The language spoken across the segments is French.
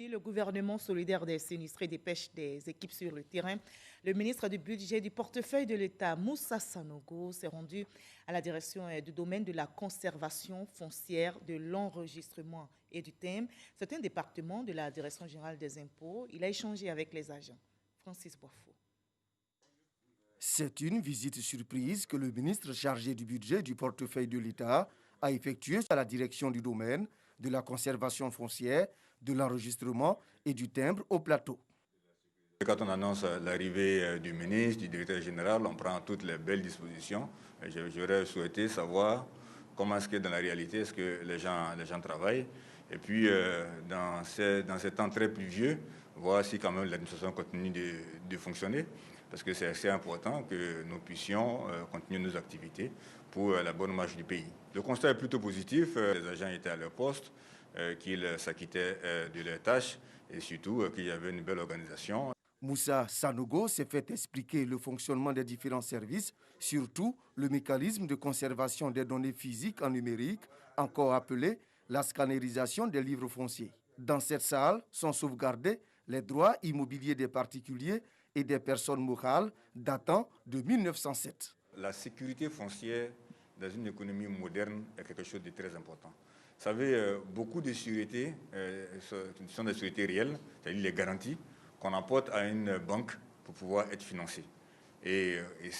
Le gouvernement solidaire des sinistrés dépêche des équipes sur le terrain. Le ministre du Budget du portefeuille de l'État, Moussa Sanogo, s'est rendu à la direction du domaine de la conservation foncière, de l'enregistrement et du timbre. C'est un département de la Direction générale des impôts. Il a échangé avec les agents. Francis Boifo. C'est une visite surprise que le ministre chargé du budget du portefeuille de l'État a effectuée à la direction du domaine de la conservation foncière, de l'enregistrement et du timbre au plateau. Quand on annonce l'arrivée du ministre, du directeur général, on prend toutes les belles dispositions. J'aurais souhaité savoir comment est-ce que dans la réalité, est-ce que les gens travaillent. Et puis, dans ces temps très pluvieux, voir si quand même l'administration continue de fonctionner. Parce que c'est assez important que nous puissions continuer nos activités pour la bonne marche du pays. Le constat est plutôt positif. Les agents étaient à leur poste, qu'ils s'acquittaient de leurs tâches et surtout qu'il y avait une belle organisation. Moussa Sanogo s'est fait expliquer le fonctionnement des différents services, surtout le mécanisme de conservation des données physiques en numérique, encore appelé la scannerisation des livres fonciers. Dans cette salle sont sauvegardés les droits immobiliers des particuliers et des personnes morales datant de 1907. La sécurité foncière dans une économie moderne est quelque chose de très important. Vous savez, beaucoup de sûretés sont des sûretés réelles, c'est-à-dire les garanties qu'on apporte à une banque pour pouvoir être financé. Et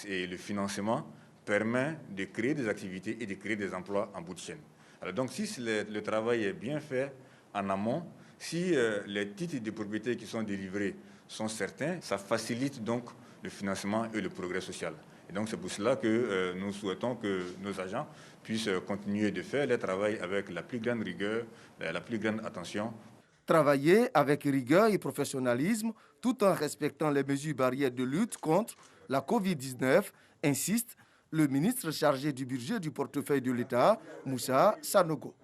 le financement permet de créer des activités et de créer des emplois en bout de chaîne. Alors donc si le travail est bien fait en amont, si les titres de propriété qui sont délivrés sont certains, ça facilite donc le financement et le progrès social. Et donc c'est pour cela que nous souhaitons que nos agents puissent continuer de faire leur travail avec la plus grande rigueur, la plus grande attention. Travailler avec rigueur et professionnalisme tout en respectant les mesures barrières de lutte contre la Covid-19, insiste le ministre chargé du budget du portefeuille de l'État, Moussa Sanogo.